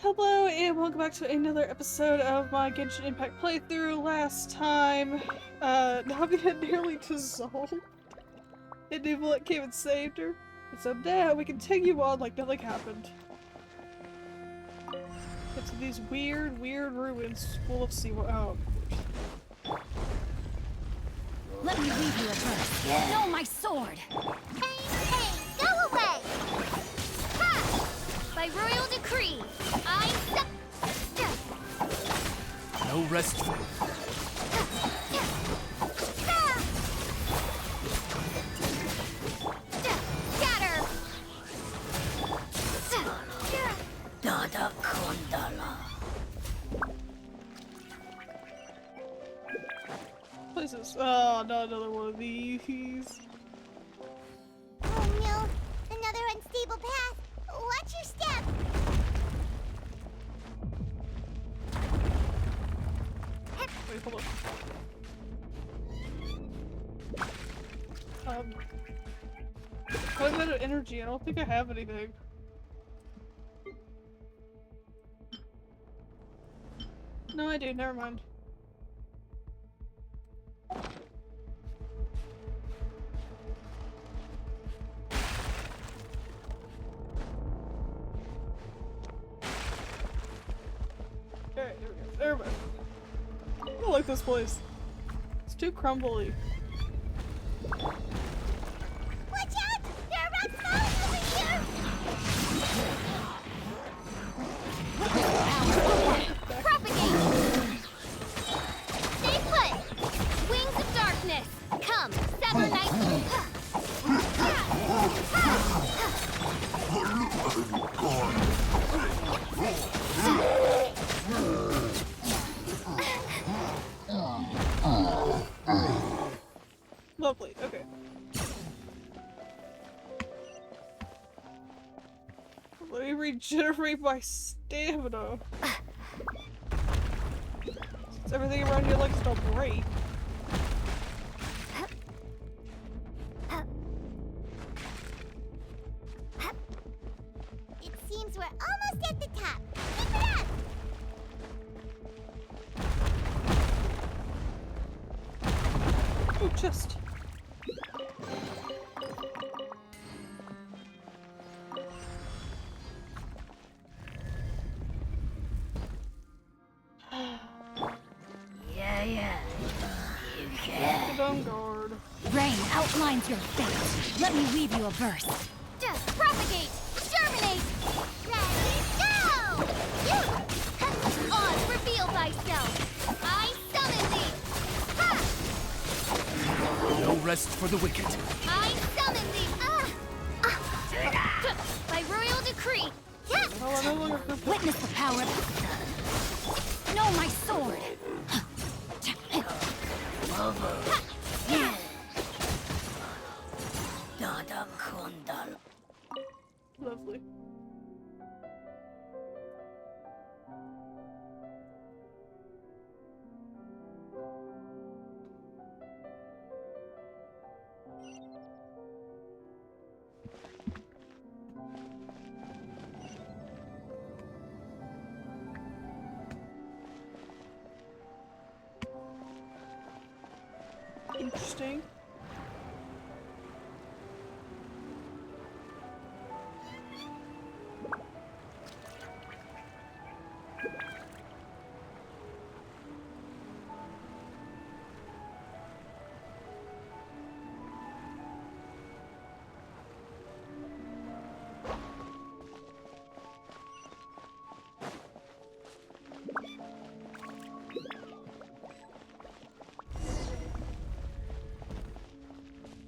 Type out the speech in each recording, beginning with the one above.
Hello and welcome back to another episode of my Genshin Impact playthrough. Last time, Navi had nearly dissolved, and Nuvolet came and saved her. And so now we continue on like nothing happened. Into these weird ruins full of sea water. Oh, Let me leave you a verse. No, my sword! Hey, go away! Ha! By royal decree, I No rest. scatter! Dada Kondala. what is this? Oh, not another one of these. Oh no, another unstable path. Watch your step. Wait, hold on. I'm out of energy. I don't think I have anything. No, I do. Never mind. Alright, there we go. There we go. I don't like this place. It's too crumbly. Watch out! There are rocks falling over here! Propagate! Stay put! Wings of darkness! Come, sever night! Lovely, okay. Let me regenerate my stamina. Since everything around here likes to break. It seems we're almost at the top. Keep it up! Oh, chest. Yeah. You Get on guard. Rain outlines your fate. Let me leave you a verse. Just propagate! Germinate! Ready, go! You! On, reveal thyself! I summon thee! Ha! No rest for the wicked. I summon thee! By royal decree! Oh, I no longer have Witness the power. No, my sword. Dada Kondala. Lovely. Interesting.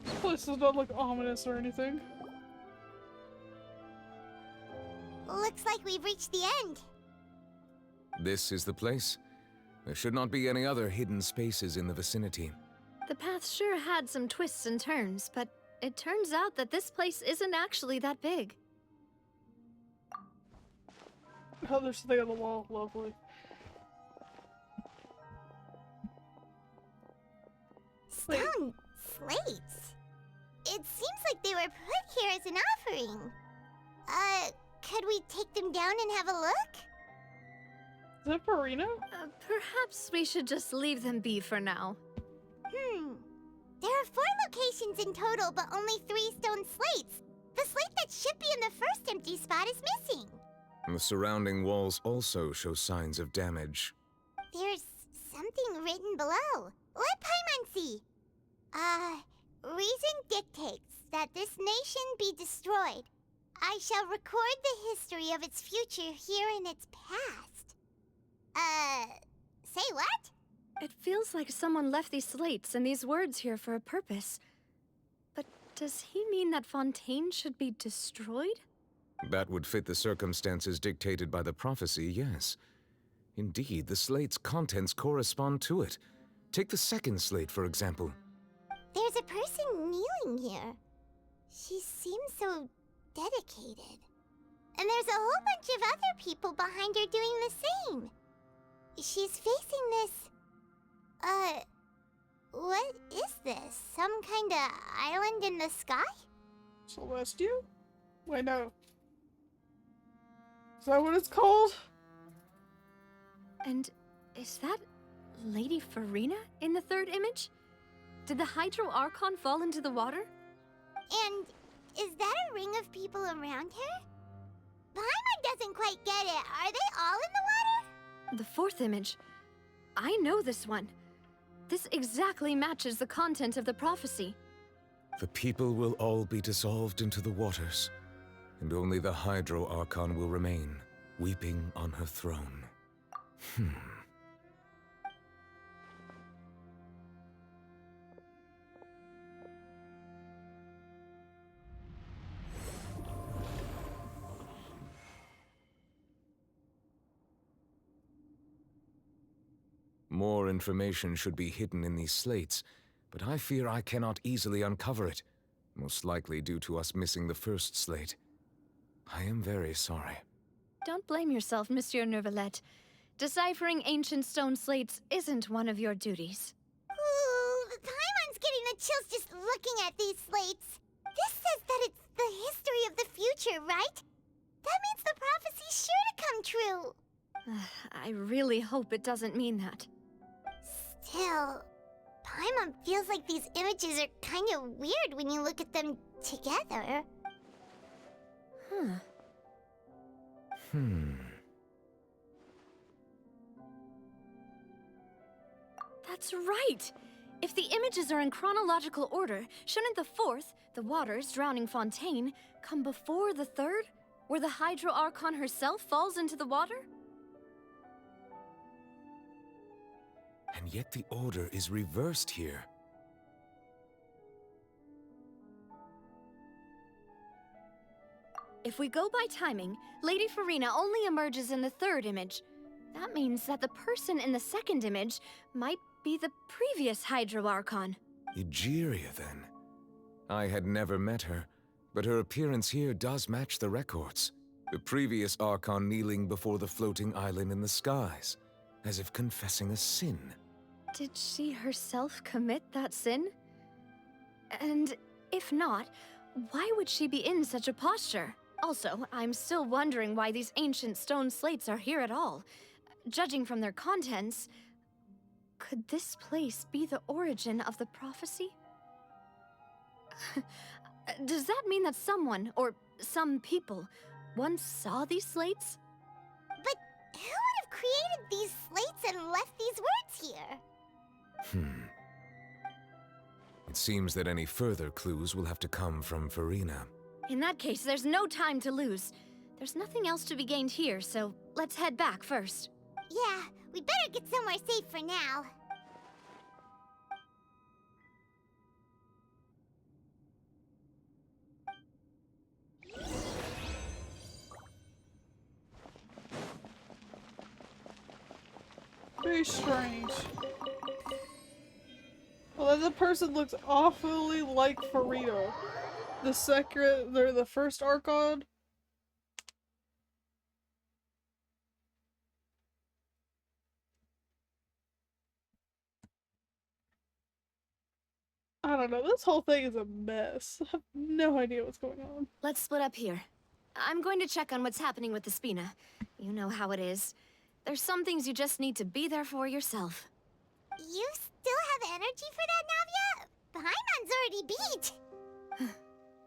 This place does not look ominous or anything. Looks like we've reached the end. This is the place. There should not be any other hidden spaces in the vicinity. The path sure had some twists and turns, but it turns out that this place isn't actually that big. Oh, there's something on the wall. Lovely. Stone slates. It seems like they were put here as an offering. Could we take them down and have a look? Is that Farina? Perhaps we should just leave them be for now. There are 4 locations in total, but only 3 stone slates. The slate that should be in the first empty spot is missing. The surrounding walls also show signs of damage. There's something written below. Let Paimon see. Reason dictates that this nation be destroyed. I shall record the history of its future here in its past. Say what? It feels like someone left these slates and these words here for a purpose. But does he mean that Fontaine should be destroyed? That would fit the circumstances dictated by the prophecy, yes. Indeed, the slate's contents correspond to it. Take the second slate, for example. There's a person kneeling here. She seems so dedicated. And there's a whole bunch of other people behind her doing the same. She's facing this... what is this? Some kind of island in the sky? Celestia? Wait, no. Is that what it's called? And is that Lady Farina in the third image? Did the Hydro Archon fall into the water? And is that a ring of people around her? Paimon doesn't quite get it. Are they all in the water? The fourth image. I know this one. This exactly matches the content of the prophecy. The people will all be dissolved into the waters, and only the Hydro Archon will remain, weeping on her throne. More information should be hidden in these slates, but I fear I cannot easily uncover it, most likely due to us missing the first slate. I am very sorry. Don't blame yourself, Monsieur Neuvillette. Deciphering ancient stone slates isn't one of your duties. Ooh, Paimon's getting the chills just looking at these slates. This says that it's the history of the future, right? That means the prophecy's sure to come true. I really hope it doesn't mean that. Still, Paimon feels like these images are kind of weird when you look at them together. That's right! If the images are in chronological order, shouldn't the fourth, the waters drowning Fontaine, come before the third, where the Hydro Archon herself falls into the water? And yet the order is reversed here. If we go by timing, Lady Farina only emerges in the third image. That means that the person in the second image might be the previous Hydro Archon. Egeria, then. I had never met her, but her appearance here does match the records. The previous Archon kneeling before the floating island in the skies, as if confessing a sin. Did she herself commit that sin? And if not, why would she be in such a posture? Also, I'm still wondering why these ancient stone slates are here at all. Judging from their contents, could this place be the origin of the prophecy? Does that mean that someone, or some people, once saw these slates? But who would have created these slates and left these words here? It seems that any further clues will have to come from Farina. In that case, there's no time to lose. There's nothing else to be gained here, so let's head back first. Yeah, we better get somewhere safe for now. Very strange. Well, then the person looks awfully like Farina. The first Archon. I don't know, this whole thing is a mess. I have no idea what's going on. Let's split up here. I'm going to check on what's happening with the Spina. You know how it is. There's some things you just need to be there for yourself. You still have energy for that, Navia? Paimon's already beat.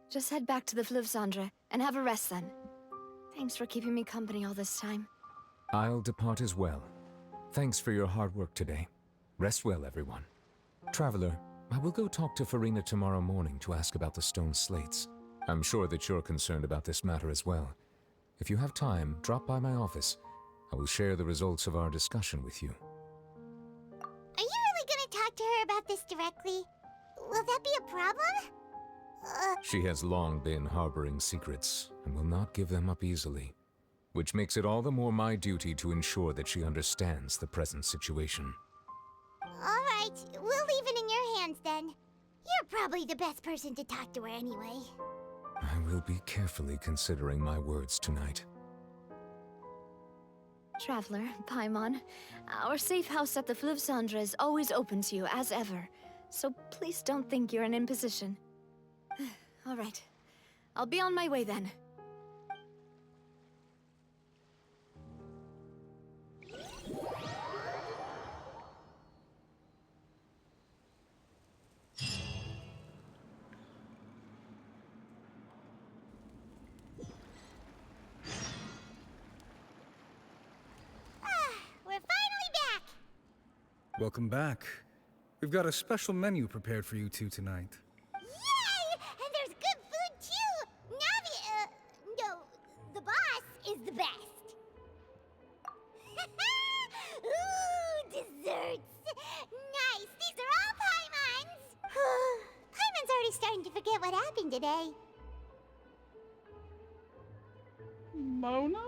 Just head back to the Fluvsandre and have a rest then. Thanks for keeping me company all this time. I'll depart as well. Thanks for your hard work today. Rest well, everyone. Traveler, I will go talk to Farina tomorrow morning to ask about the stone slates. I'm sure that you're concerned about this matter as well. If you have time, drop by my office. I will share the results of our discussion with you. Are you really gonna talk to her about this directly? Will that be a problem? She has long been harboring secrets and will not give them up easily, which makes it all the more my duty to ensure that she understands the present situation. Alright, we'll leave it in your hands then. You're probably the best person to talk to her anyway. I will be carefully considering my words tonight. Traveler, Paimon, our safe house at the Fluvsandre is always open to you as ever, so please don't think you're an imposition. All right, I'll be on my way then. We're finally back! Welcome back. We've got a special menu prepared for you two tonight. Yay! And there's good food too! Navi, no, the boss is the best. Ooh, desserts! Nice! These are all Paimon's! Paimon's already starting to forget what happened today. Mona?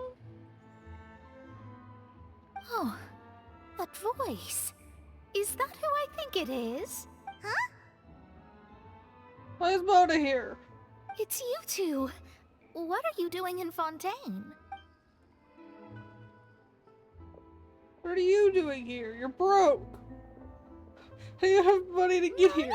Oh, that voice. Is that who I think it is? Huh? Why is Mona here? It's you two. What are you doing in Fontaine? What are you doing here? You're broke. How do you have money to get here?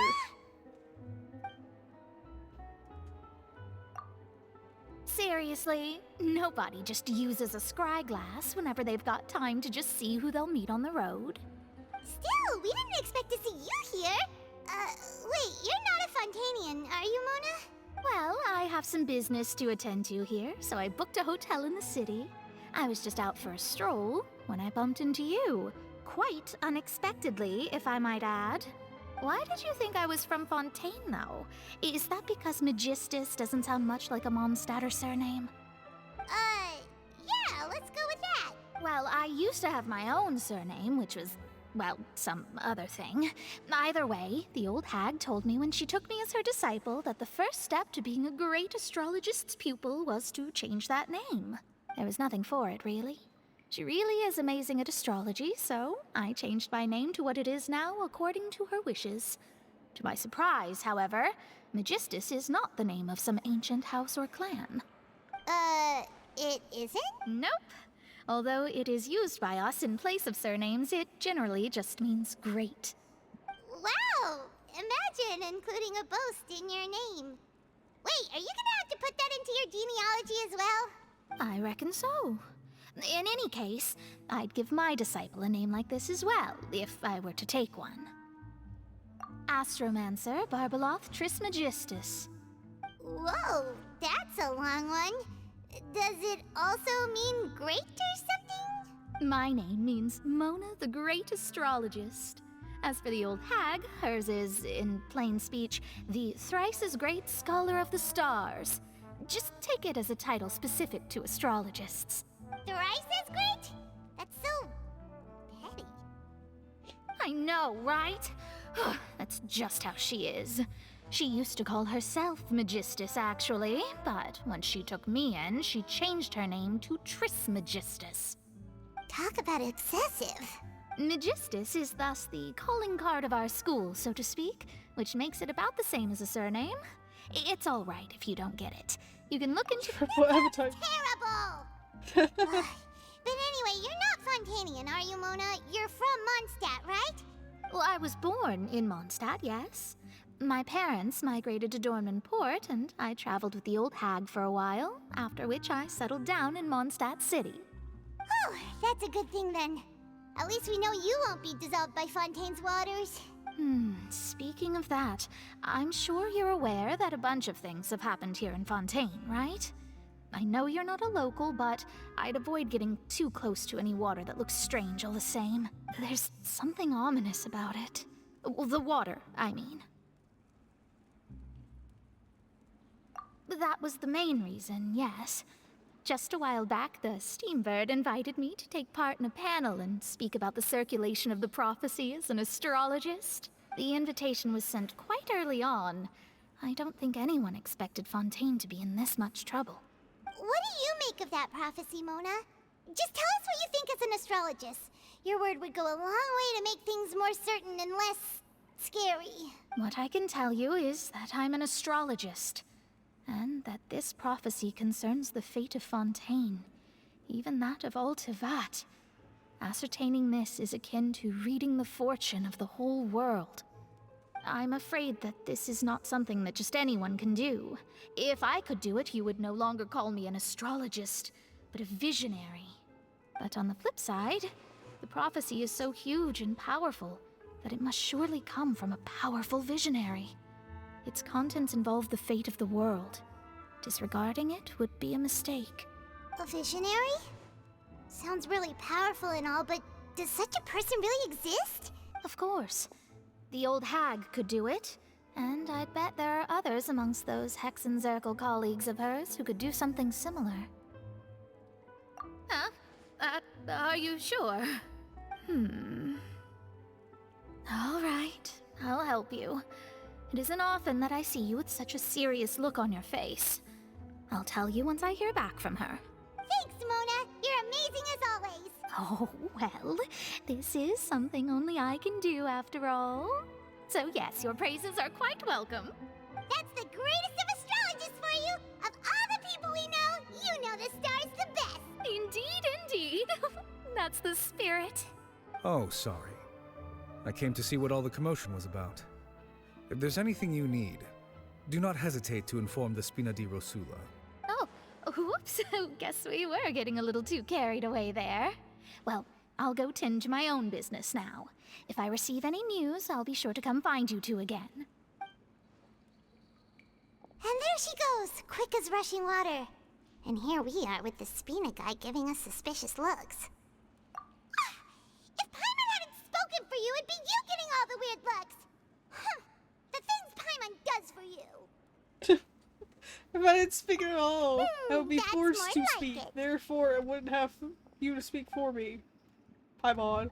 Seriously, nobody just uses a scry glass whenever they've got time to just see who they'll meet on the road. Still, we didn't expect to see you here. Wait, you're not a Fontanian, are you, Mona? Well, I have some business to attend to here, so I booked a hotel in the city. I was just out for a stroll when I bumped into you. Quite unexpectedly, if I might add. Why did you think I was from Fontaine, though? Is that because Magistus doesn't sound much like a Mondstadter surname? Yeah, let's go with that. Well, I used to have my own surname, which was, well, some other thing. Either way, the old hag told me when she took me as her disciple that the first step to being a great astrologist's pupil was to change that name. There was nothing for it, really. She really is amazing at astrology, so I changed my name to what it is now according to her wishes. To my surprise, however, Magistus is not the name of some ancient house or clan. It isn't? Nope. Although it is used by us in place of surnames, it generally just means great. Wow! Imagine including a boast in your name. Wait, are you gonna have to put that into your genealogy as well? I reckon so. In any case, I'd give my disciple a name like this as well, if I were to take one. Astromancer Barbeloth Trismegistus. Whoa, that's a long one. Does it also mean great or something? My name means Mona the Great Astrologist. As for the old hag, hers is, in plain speech, the thrice-as-great Scholar of the Stars. Just take it as a title specific to astrologists. Thrice as great? That's so petty. I know, right? That's just how she is. She used to call herself Magistus, actually, but when she took me in, she changed her name to Trismegistus. Talk about excessive. Magistus is thus the calling card of our school, so to speak, which makes it about the same as a surname. It's all right if you don't get it. You can look into... What appetite? Terrible! But anyway, you're not Fontanian, are you, Mona? You're from Mondstadt, right? Well, I was born in Mondstadt, yes. My parents migrated to Dornman Port, and I traveled with the old hag for a while, after which I settled down in Mondstadt City. Oh, that's a good thing then. At least we know you won't be dissolved by Fontaine's waters. Speaking of that, I'm sure you're aware that a bunch of things have happened here in Fontaine, right? I know you're not a local, but I'd avoid getting too close to any water that looks strange all the same. There's something ominous about it. Well, the water, I mean. That was the main reason, yes. Just a while back, the Steambird invited me to take part in a panel and speak about the circulation of the prophecy as an astrologist. The invitation was sent quite early on. I don't think anyone expected Fontaine to be in this much trouble. What do you make of that prophecy, Mona? Just tell us what you think as an astrologist. Your word would go a long way to make things more certain and less scary. What I can tell you is that I'm an astrologist, and that this prophecy concerns the fate of Fontaine, even that of Altivat. Ascertaining this is akin to reading the fortune of the whole world. I'm afraid that this is not something that just anyone can do. If I could do it, you would no longer call me an astrologist, but a visionary. But on the flip side, the prophecy is so huge and powerful that it must surely come from a powerful visionary. Its contents involve the fate of the world. Disregarding it would be a mistake. A visionary? Sounds really powerful and all, but does such a person really exist? Of course. The old hag could do it, and I bet there are others amongst those Hexenzirkel colleagues of hers who could do something similar. Huh? Are you sure? All right, I'll help you. It isn't often that I see you with such a serious look on your face. I'll tell you once I hear back from her. Thanks, Mona. You're amazing as always. Oh, well, this is something only I can do after all. So yes, your praises are quite welcome. That's the greatest of astrologists for you. Of all the people we know, you know the star's the best. Indeed, indeed. That's the spirit. Oh, sorry. I came to see what all the commotion was about. If there's anything you need, do not hesitate to inform the Spina di Rosula. Oh, whoops. Guess we were getting a little too carried away there. Well, I'll go tend to my own business now. If I receive any news, I'll be sure to come find you two again. And there she goes, quick as rushing water. And here we are with the Spina guy giving us suspicious looks. If Paimon hadn't spoken for you, it'd be you getting all the weird looks. The things Paimon does for you. If I didn't speak at all, I would be that's forced more to like speak. it. Therefore, I wouldn't have you to speak for me. Paimon.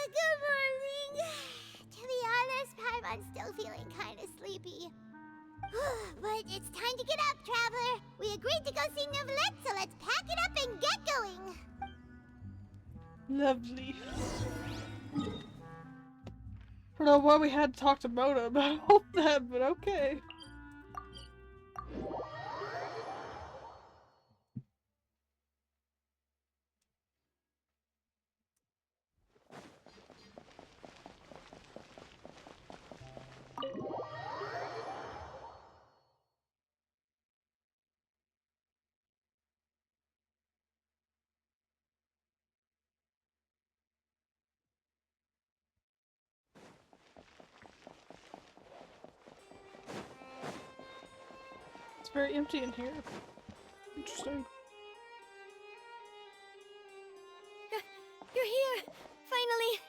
Good morning. To be honest, Paimon's still feeling kind of sleepy. But it's time to get up, traveler. We agreed to go see Neuvillette, so let's pack it up and get going. Lovely. I don't know why we had to talk to Mona about all that, but okay. It's very empty in here. Interesting. You're here! Finally!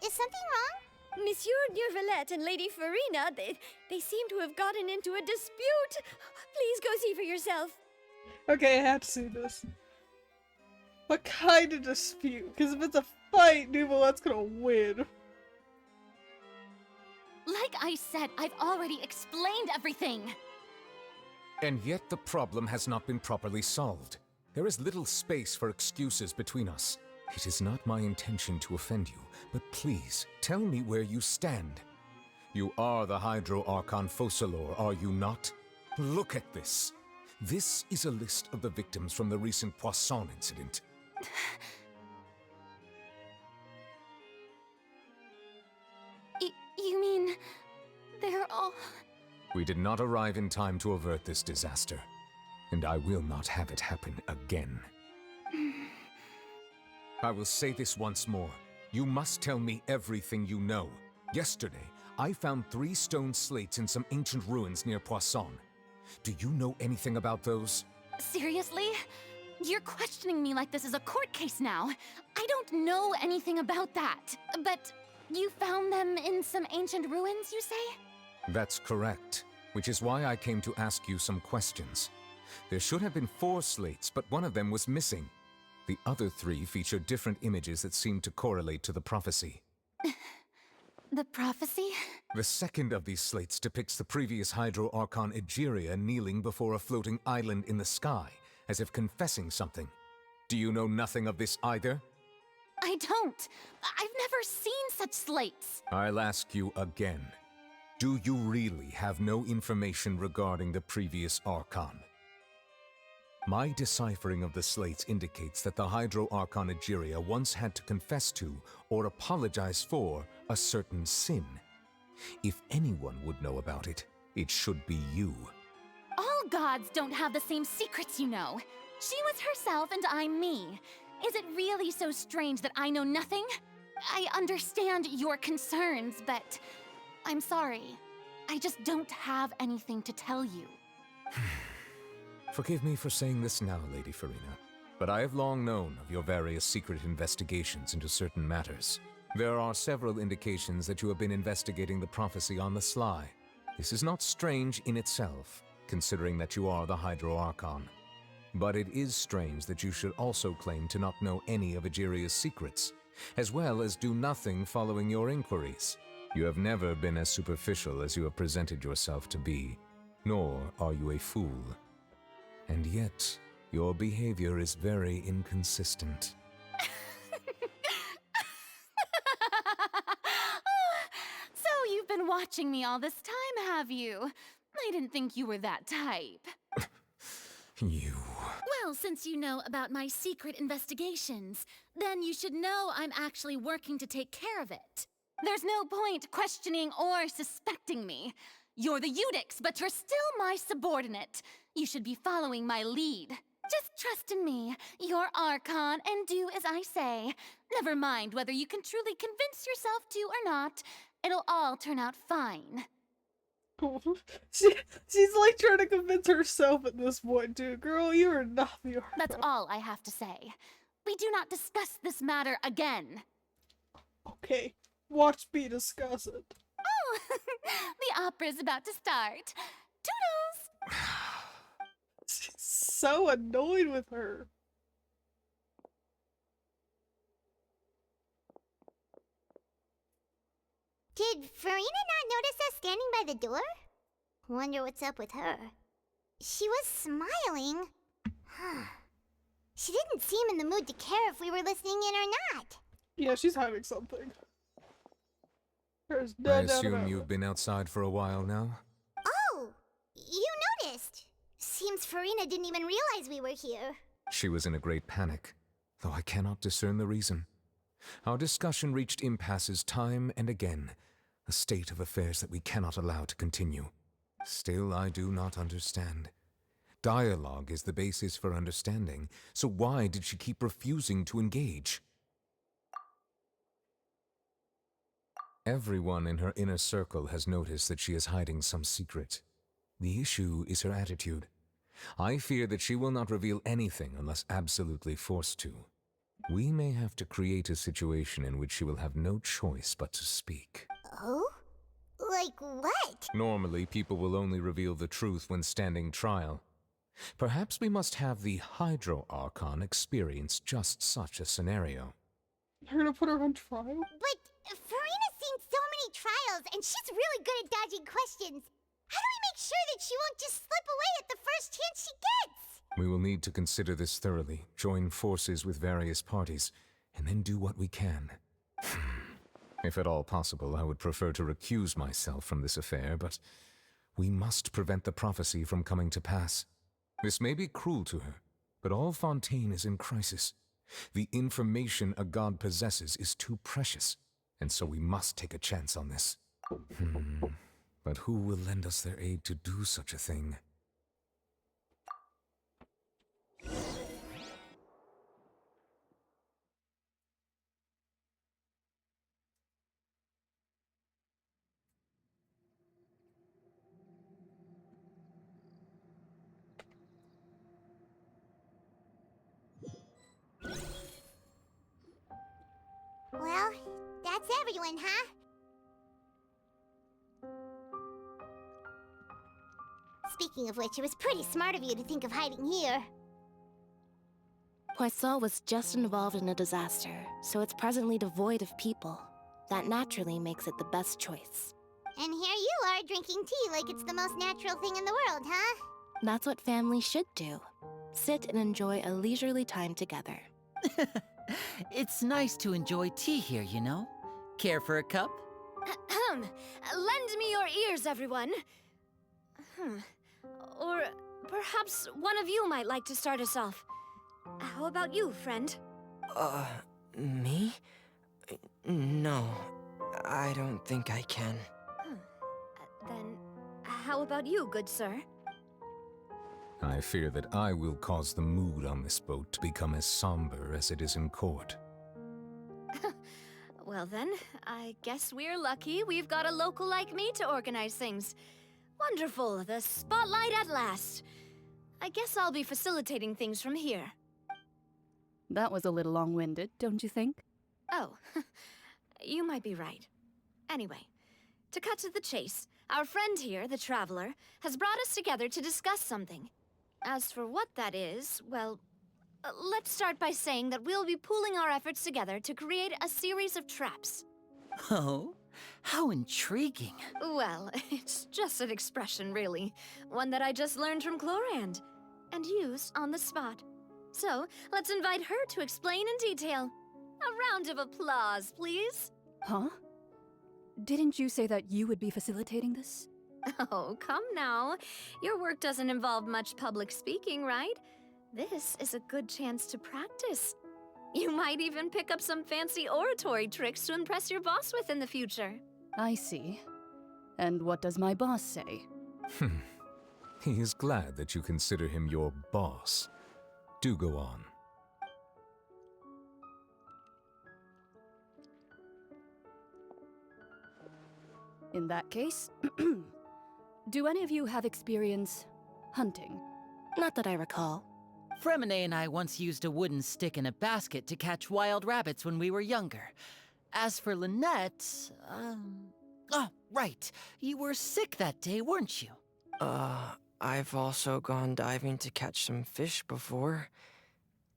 Is something wrong? Monsieur Neuvillette and Lady Farina, they seem to have gotten into a dispute. Please go see for yourself. Okay, I have to see this. What kind of dispute? Because if it's a fight, Neuvillette gonna win. Like I said, I've already explained everything! And yet the problem has not been properly solved. There is little space for excuses between us. It is not my intention to offend you, but please, tell me where you stand. You are the Hydro Archon Focalor, are you not? Look at this. This is a list of the victims from the recent Pawsome incident. You mean... they're all... We did not arrive in time to avert this disaster, and I will not have it happen again. I will say this once more. You must tell me everything you know. Yesterday, I found 3 stone slates in some ancient ruins near Pawsome. Do you know anything about those? Seriously? You're questioning me like this is a court case now. I don't know anything about that. But you found them in some ancient ruins, you say? That's correct, which is why I came to ask you some questions. There should have been 4 slates, but one of them was missing. The other 3 featured different images that seemed to correlate to the prophecy. The prophecy? The second of these slates depicts the previous Hydro Archon Egeria kneeling before a floating island in the sky, as if confessing something. Do you know nothing of this either? I don't. I've never seen such slates. I'll ask you again. Do you really have no information regarding the previous Archon? My deciphering of the slates indicates that the Hydro Archon Egeria once had to confess to, or apologize for, a certain sin. If anyone would know about it, it should be you. All gods don't have the same secrets, you know. She was herself and I'm me. Is it really so strange that I know nothing? I understand your concerns, but I'm sorry. I just don't have anything to tell you. Forgive me for saying this now, Lady Farina, but I have long known of your various secret investigations into certain matters. There are several indications that you have been investigating the prophecy on the sly. This is not strange in itself, considering that you are the Hydro Archon. But it is strange that you should also claim to not know any of Egeria's secrets, as well as do nothing following your inquiries. You have never been as superficial as you have presented yourself to be, nor are you a fool. And yet, your behavior is very inconsistent. So you've been watching me all this time, have you? I didn't think you were that type. You... Well, since you know about my secret investigations, then you should know I'm actually working to take care of it. There's no point questioning or suspecting me. You're the Eudix, but you're still my subordinate. You should be following my lead. Just trust in me, your Archon, and do as I say. Never mind whether you can truly convince yourself to or not. It'll all turn out fine. She's like trying to convince herself at this point, too. Girl, you are not the Archon. That's all I have to say. We do not discuss this matter again. Okay, watch me discuss it. Oh, the opera's about to start. Toodles! She's so annoyed with her. Did Farina not notice us standing by the door? Wonder what's up with her. She was smiling. She didn't seem in the mood to care if we were listening in or not. Yeah, she's hiding something. There's I no doubt assume about you've it. been outside for a while now? Oh, you noticed. Seems Farina didn't even realize we were here. She was in a great panic, though I cannot discern the reason. Our discussion reached impasses time and again, a state of affairs that we cannot allow to continue. Still, I do not understand. Dialogue is the basis for understanding, so why did she keep refusing to engage? Everyone in her inner circle has noticed that she is hiding some secret. The issue is her attitude. I fear that she will not reveal anything unless absolutely forced to. We may have to create a situation in which she will have no choice but to speak. Oh? Like what? Normally, people will only reveal the truth when standing trial. Perhaps we must have the Hydro Archon experience just such a scenario. They're gonna put her on trial? But Farina's seen so many trials, and she's really good at dodging questions. How do we make sure that she won't just slip away at the first chance she gets? We will need to consider this thoroughly, join forces with various parties, and then do what we can. If at all possible, I would prefer to recuse myself from this affair, but we must prevent the prophecy from coming to pass. This may be cruel to her, but all Fontaine is in crisis. The information a god possesses is too precious, and so we must take a chance on this. But who will lend us their aid to do such a thing? Well, that's everyone, huh? Speaking of which, it was pretty smart of you to think of hiding here. Pawsome was just involved in a disaster, so it's presently devoid of people. That naturally makes it the best choice. And here you are drinking tea like it's the most natural thing in the world, huh? That's what families should do. Sit and enjoy a leisurely time together. It's nice to enjoy tea here, you know? Care for a cup? Lend me your ears, everyone. Or perhaps one of you might like to start us off. How about you, friend? Me? No, I don't think I can. Then, how about you, good sir? I fear that I will cause the mood on this boat to become as somber as it is in court. Well then, I guess we're lucky we've got a local like me to organize things. Wonderful, the spotlight at last. I guess I'll be facilitating things from here. That was a little long-winded, don't you think? Oh, you might be right. Anyway, to cut to the chase, our friend here, the Traveler, has brought us together to discuss something. As for what that is, well, let's start by saying that we'll be pooling our efforts together to create a series of traps. Oh, how intriguing. Well, it's just an expression, really. One that I just learned from Chlorand, and used on the spot. So, let's invite her to explain in detail. A round of applause, please. Huh? Didn't you say that you would be facilitating this? Oh, come now. Your work doesn't involve much public speaking, right? This is a good chance to practice. You might even pick up some fancy oratory tricks to impress your boss with in the future. I see. And what does my boss say? He is glad that you consider him your boss. Do go on. In that case, do any of you have experience hunting? Not that I recall. Fremine and I once used a wooden stick in a basket to catch wild rabbits when we were younger. As for Lynette, oh, right. You were sick that day, weren't you? I've also gone diving to catch some fish before.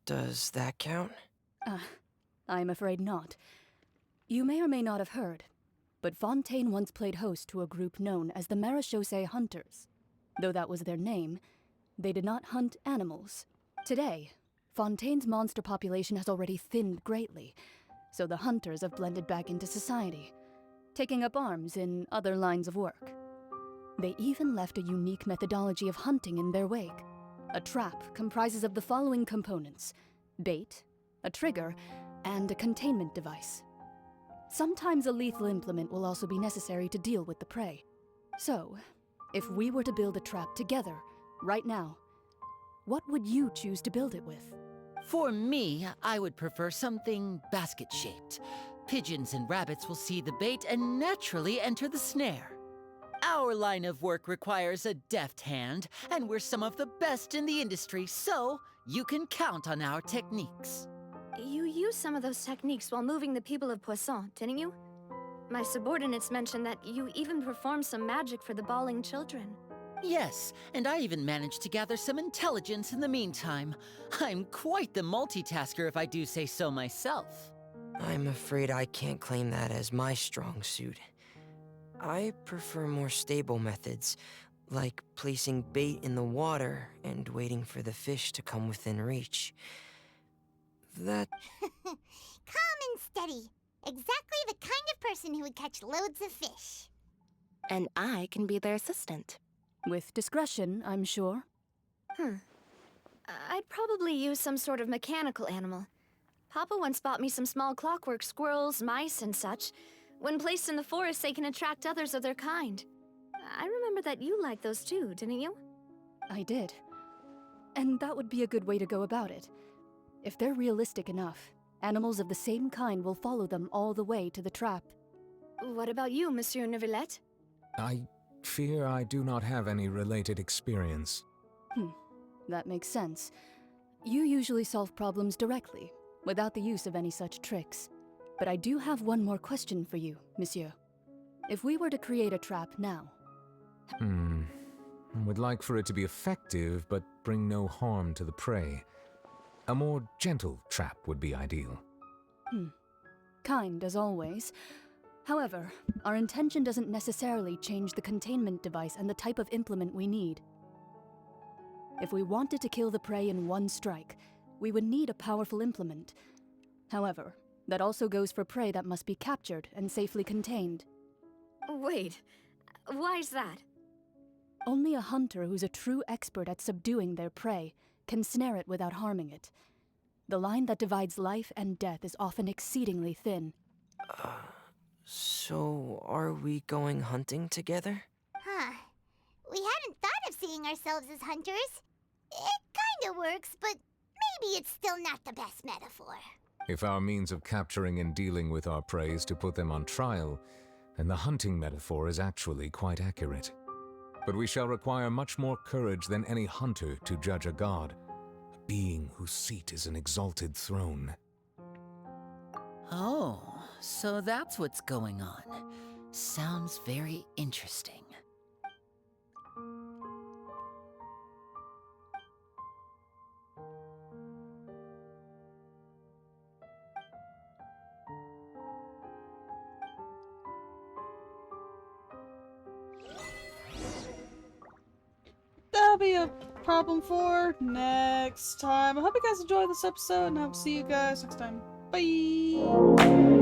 Does that count? I'm afraid not. You may or may not have heard, but Fontaine once played host to a group known as the Marechaussee Hunters. Though that was their name, they did not hunt animals. Today, Fontaine's monster population has already thinned greatly, so the hunters have blended back into society, taking up arms in other lines of work. They even left a unique methodology of hunting in their wake. A trap comprises of the following components: bait, a trigger, and a containment device. Sometimes a lethal implement will also be necessary to deal with the prey. So, if we were to build a trap together, right now, what would you choose to build it with? For me, I would prefer something basket-shaped. Pigeons and rabbits will see the bait and naturally enter the snare. Our line of work requires a deft hand, and we're some of the best in the industry, so you can count on our techniques. You used some of those techniques while moving the people of Pawsome, didn't you? My subordinates mentioned that you even performed some magic for the bawling children. Yes, and I even managed to gather some intelligence in the meantime. I'm quite the multitasker if I do say so myself. I'm afraid I can't claim that as my strong suit. I prefer more stable methods, like placing bait in the water and waiting for the fish to come within reach. That... Calm and steady. Exactly the kind of person who would catch loads of fish. And I can be their assistant. With discretion, I'm sure. I'd probably use some sort of mechanical animal. Papa once bought me some small clockwork squirrels, mice, and such. When placed in the forest, they can attract others of their kind. I remember that you liked those too, didn't you? I did. And that would be a good way to go about it. If they're realistic enough, animals of the same kind will follow them all the way to the trap. What about you, Monsieur Neuvillette? I fear I do not have any related experience. That makes sense. You usually solve problems directly, without the use of any such tricks. But I do have one more question for you, Monsieur. If we were to create a trap now... I would like for it to be effective, but bring no harm to the prey. A more gentle trap would be ideal. Kind, as always. However, our intention doesn't necessarily change the containment device and the type of implement we need. If we wanted to kill the prey in one strike, we would need a powerful implement. However, that also goes for prey that must be captured and safely contained. Wait, why's that? Only a hunter who's a true expert at subduing their prey can snare it without harming it. The line that divides life and death is often exceedingly thin. So are we going hunting together? Huh. We hadn't thought of seeing ourselves as hunters. It kinda works, but maybe it's still not the best metaphor. If our means of capturing and dealing with our prey is to put them on trial, then the hunting metaphor is actually quite accurate. But we shall require much more courage than any hunter to judge a god, a being whose seat is an exalted throne. Oh, so that's what's going on. Sounds very interesting. That'll be a problem for next time. I hope you guys enjoyed this episode, and I will see you guys next time. Bye!